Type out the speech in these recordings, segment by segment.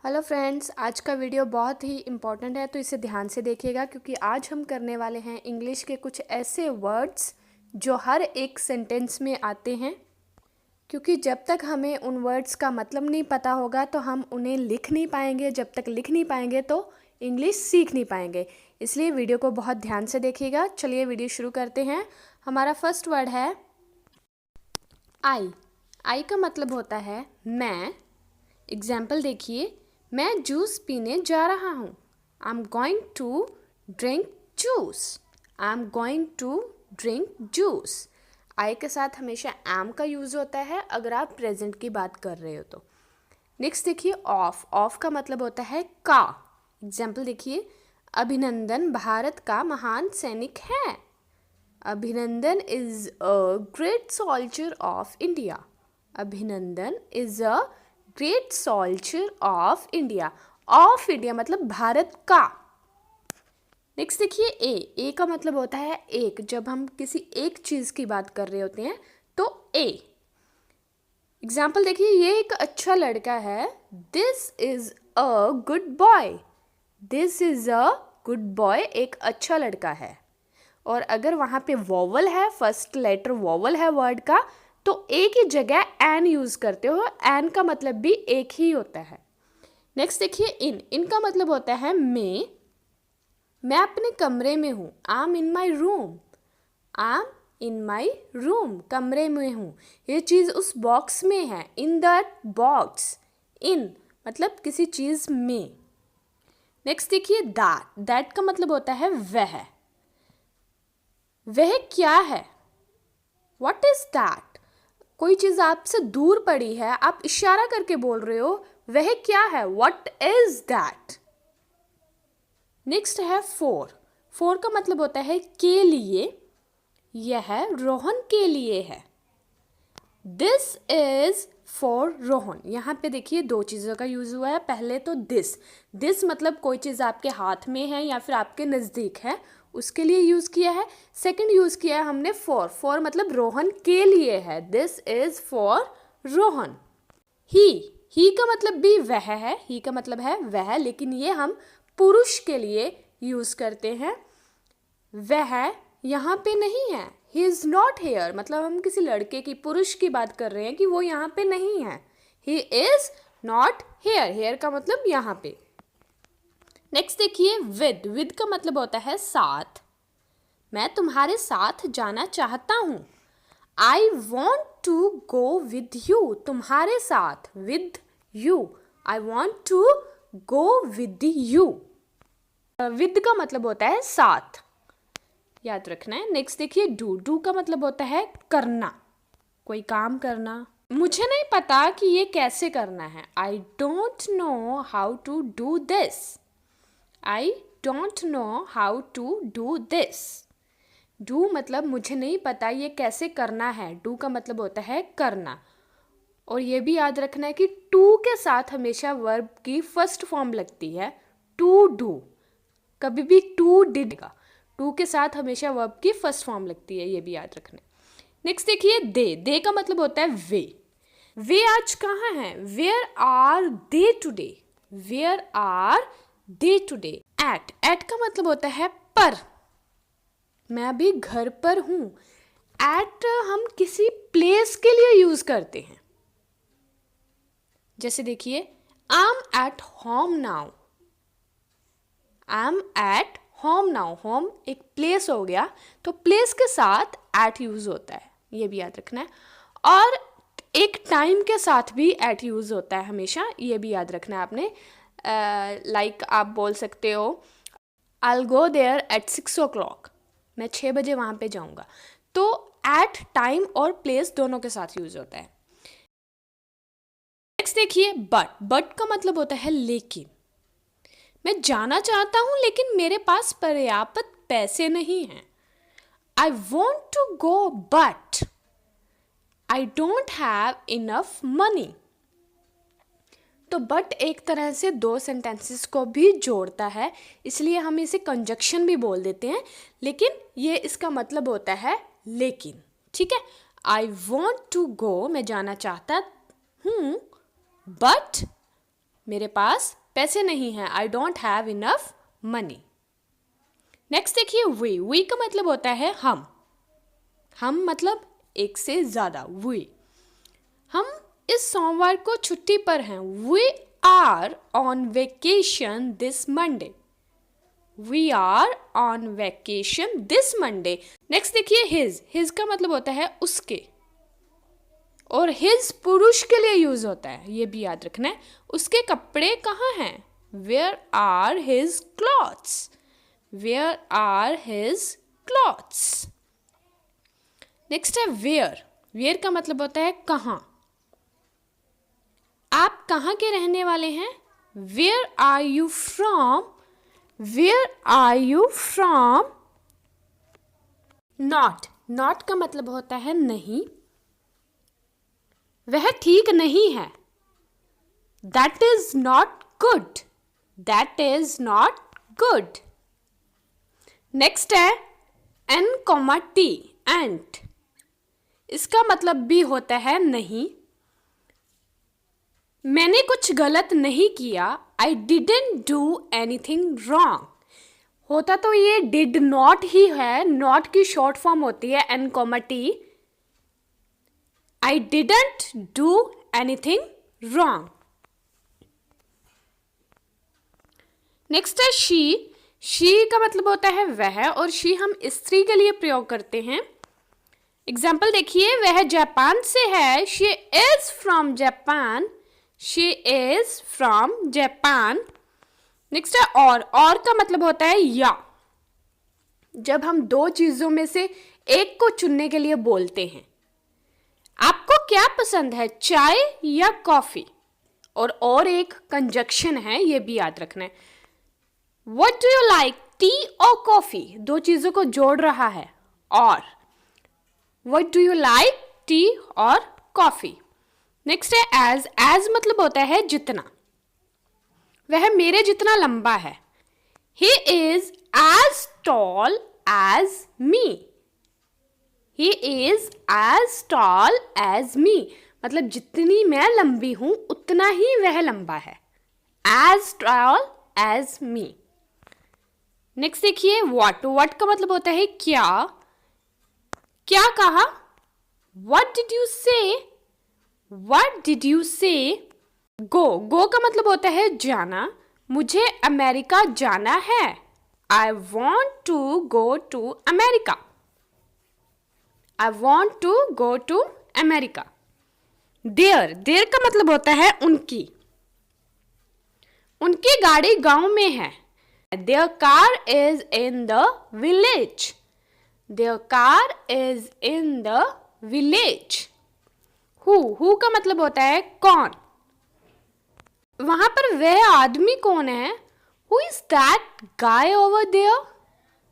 Hello friends, आज का video बहुत ही इम्पॉर्टेंट है तो इसे ध्यान से देखिएगा क्योंकि आज हम करने वाले हैं इंग्लिश के कुछ ऐसे वर्ड्स जो हर एक सेंटेंस में आते हैं। क्योंकि जब तक हमें उन वर्ड्स का मतलब नहीं पता होगा तो हम उन्हें लिख नहीं पाएंगे, जब तक लिख नहीं पाएंगे तो इंग्लिश सीख नहीं पाएंगे। इसलिए वीडियो को बहुत ध्यान से देखिएगा। चलिए वीडियो शुरू करते हैं। हमारा फर्स्ट वर्ड है आई। आई का मतलब होता है मैं। एग्जाम्पल देखिए, मैं जूस पीने जा रहा हूँ। I am going to drink juice. I am going to drink juice. I के साथ हमेशा एम का यूज़ होता है अगर आप प्रेजेंट की बात कर रहे हो तो। नेक्स्ट देखिए ऑफ। ऑफ का मतलब होता है का। एग्जाम्पल देखिए, अभिनंदन भारत का महान सैनिक है। Abhinandan is a great soldier of India. Abhinandan is a great soldier of India. Of India मतलब भारत का। नेक्स्ट देखिए ए का मतलब होता है एक। जब हम किसी एक चीज़ की बात कर रहे होते हैं तो ए। एग्जाम्पल देखिए, ये एक अच्छा लड़का है। This is a good boy. This is a good boy एक अच्छा लड़का है। और अगर वहाँ पे वॉवल है, फर्स्ट लेटर वॉवल है वर्ड का, तो ए की जगह एन यूज़ करते हो। एन का मतलब भी एक ही होता है। नेक्स्ट देखिए इन का मतलब होता है मैं अपने कमरे में हूँ। I M in my room. I am in my room, कमरे में हूँ। ये चीज़ उस बॉक्स में है, इन दैट बॉक्स। इन मतलब किसी चीज़ में। नेक्स्ट देखिए दैट का मतलब होता है वह। वह क्या है? What is that? कोई चीज़ आपसे दूर पड़ी है, आप इशारा करके बोल रहे हो, वह क्या है? What is that? नेक्स्ट है फोर का मतलब होता है के लिए। यह रोहन के लिए है। This is for Rohan. यहाँ पे देखिए दो चीज़ों का यूज़ हुआ है। पहले तो दिस मतलब कोई चीज़ आपके हाथ में है या फिर आपके नज़दीक है, उसके लिए यूज़ किया है। सेकंड यूज़ किया है हमने फॉर मतलब रोहन के लिए है। This is for Rohan. He का मतलब भी वह है। ही का मतलब है वह, लेकिन ये हम पुरुष के लिए यूज़ करते हैं। वह यहाँ पे नहीं है। ही इज़ नॉट हेयर मतलब हम किसी लड़के की, पुरुष की बात कर रहे हैं कि वो यहाँ पे नहीं है। He is not here. Here का मतलब यहाँ पे। नेक्स्ट देखिए विद का मतलब होता है साथ। मैं तुम्हारे साथ जाना चाहता हूँ। I want to go with you. तुम्हारे साथ, with you. I want to go with you. With का मतलब होता है साथ, याद रखना है। नेक्स्ट देखिए डू का मतलब होता है करना, कोई काम करना। मुझे नहीं पता कि ये कैसे करना है। I don't know how to do this. I don't know how to do this. Do मतलब मुझे नहीं पता ये कैसे करना है। डू का मतलब होता है करना। और ये भी याद रखना है कि टू के साथ हमेशा वर्ब की फर्स्ट फॉर्म लगती है, टू डू। कभी भी टू डिड का, टू के साथ हमेशा वर्ब की फर्स्ट फॉर्म लगती है, ये भी याद रखना है। नेक्स्ट देखिए दे का मतलब होता है वे आज कहाँ हैं? Where are they today? Where are they today? At का मतलब होता है पर। मैं अभी घर पर हूँ। एट हम किसी प्लेस के लिए यूज करते हैं। जैसे देखिए, I am at home now. I am at home now. Home एक प्लेस हो गया, तो प्लेस के साथ एट यूज होता है, ये भी याद रखना है। और एक टाइम के साथ भी एट यूज होता है हमेशा, ये भी याद रखना है आपने। लाइक आप बोल सकते हो I will go there at 6 o'clock। मैं 6 बजे वहाँ पे जाऊँगा। तो एट टाइम और प्लेस दोनों के साथ यूज होता है। नेक्स्ट देखिए बट का मतलब होता है लेकिन। मैं जाना चाहता हूँ लेकिन मेरे पास पर्याप्त पैसे नहीं हैं। I want to go but I don't have enough money. तो बट एक तरह से दो सेंटेंसेस को भी जोड़ता है, इसलिए हम इसे कंजक्शन भी बोल देते हैं, लेकिन ये इसका मतलब होता है लेकिन। ठीक है, आई वॉन्ट टू गो मैं जाना चाहता हूँ, बट मेरे पास पैसे नहीं हैं, आई don't have enough money. Next देखिए वी का मतलब होता है हम मतलब एक से ज़्यादा। वी, हम इस सोमवार को छुट्टी पर हैं। We are on vacation this Monday. We are on vacation this Monday. Next देखिए हिज का मतलब होता है उसके, और हिज पुरुष के लिए यूज होता है, ये भी याद रखना है। उसके कपड़े कहाँ हैं? Where are his clothes. Where are his clothes. Next है वेयर का मतलब होता है कहाँ। आप कहाँ के रहने वाले हैं? Where are you from. Where are you from. Not का मतलब होता है नहीं, वह ठीक नहीं है। That is not good. That is not good. Next है N, एंट। इसका मतलब भी होता है नहीं, मैंने कुछ गलत नहीं किया। I didn't do anything wrong. होता तो ये डिड नॉट ही है, नॉट की शॉर्ट फॉर्म होती है N, I didn't do anything wrong. Next है शी का मतलब होता है वह, और शी हम स्त्री के लिए प्रयोग करते हैं। एग्जाम्पल देखिए, वह जापान से है। She is from Japan. She is from Japan. Next है और का मतलब होता है या। जब हम दो चीजों में से एक को चुनने के लिए बोलते हैं। आपको क्या पसंद है, चाय या कॉफी? और एक कंजक्शन है, ये भी याद रखना है। What do you like, tea or coffee? दो चीजों को जोड़ रहा है। और What do you like, tea or coffee? Next है एज मतलब होता है जितना। वह मेरे जितना लंबा है। He is as tall as me. He is as tall as me. मतलब जितनी मैं लंबी हूं उतना ही वह लंबा है। As tall as me. Next देखिए व्हाट का मतलब होता है क्या कहा। What did you say? What did you say? गो का मतलब होता है जाना। मुझे अमेरिका जाना है। I want to go to America. I want to go to America. There का मतलब होता है उनकी गाड़ी गांव में है। Their car is in the village. Their car is in the village. Who का मतलब होता है कौन। वहां पर वह आदमी कौन है? Who is that guy over there?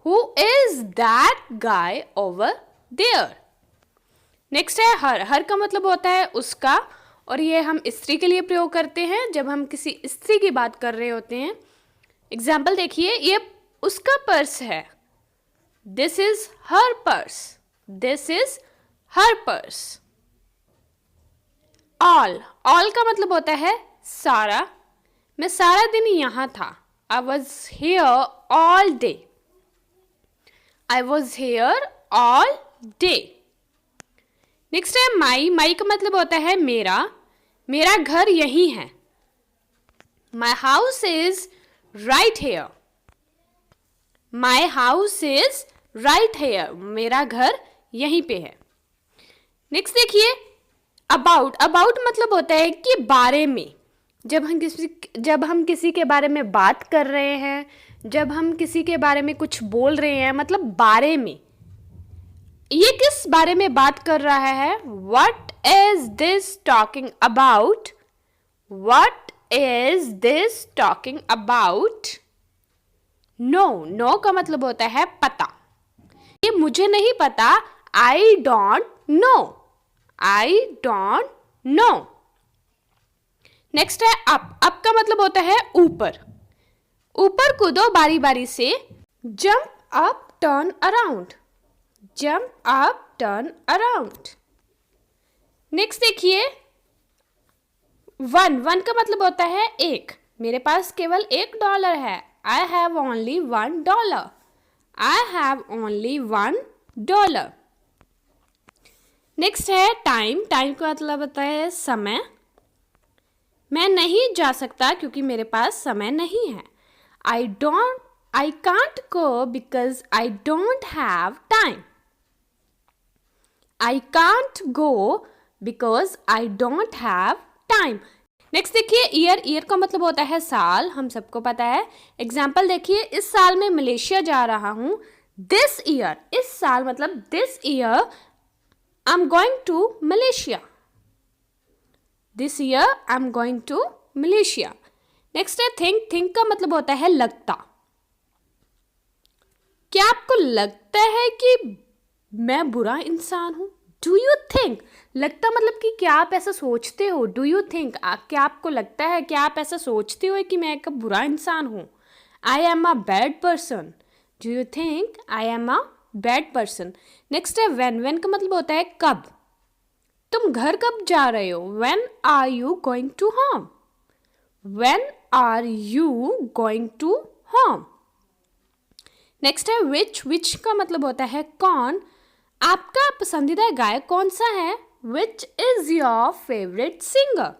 Who is that guy over there? Next है हर का मतलब होता है उसका, और ये हम स्त्री के लिए प्रयोग करते हैं जब हम किसी स्त्री की बात कर रहे होते हैं। एग्जाम्पल देखिए, ये उसका पर्स है। This is her purse. This is her purse. All का मतलब होता है सारा। मैं सारा दिन यहाँ था। I was here all day. I was here all day. Next है माई का मतलब होता है मेरा घर यही है। My house is right here. My house is right here. मेरा घर यहीं पे है। नेक्स्ट देखिए अबाउट मतलब होता है कि बारे में। जब हम किसी के बारे में बात कर रहे हैं, जब हम किसी के बारे में कुछ बोल रहे हैं, मतलब बारे में। ये किस बारे में बात कर रहा है? What is this talking about? What is this talking about? No का मतलब होता है पता। ये मुझे नहीं पता। I don't know. I don't know. Next है अप का मतलब होता है ऊपर कूदो बारी बारी से। Jump up turn around. Jump up turn around. Next देखिए वन का मतलब होता है एक, मेरे पास केवल $1 है। I have only $1। I have only $1। Next है टाइम। टाइम का मतलब होता है समय। मैं नहीं जा सकता क्योंकि मेरे पास समय नहीं है। I can't go because I don't have time. I can't go because I don't have time. Next देखिए ईयर। ईयर का मतलब होता है साल, हम सबको पता है। एग्जाम्पल देखिए, इस साल मैं मलेशिया जा रहा हूं। दिस ईयर, इस साल मतलब this year I am going to Malaysia. This year I am going to Malaysia. Next है थिंक। थिंक का मतलब होता है लगता। क्या आपको लगता है कि मैं बुरा इंसान हूं? Do you think. लगता मतलब कि क्या आप ऐसा सोचते हो। डू यू थिंक, क्या आपको लगता है, क्या आप ऐसा सोचते हो कि मैं एक बुरा इंसान हूं? I am a bad person. Do you think I am a bad person. Next है व्हेन। व्हेन का मतलब होता है कब। तुम घर कब जा रहे हो? When are you going to home. When are you going to home. Next है विच का मतलब होता है कौन। आपका पसंदीदा गायक कौन सा है? Which is your favourite singer.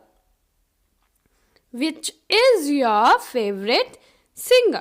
Which is your favourite singer.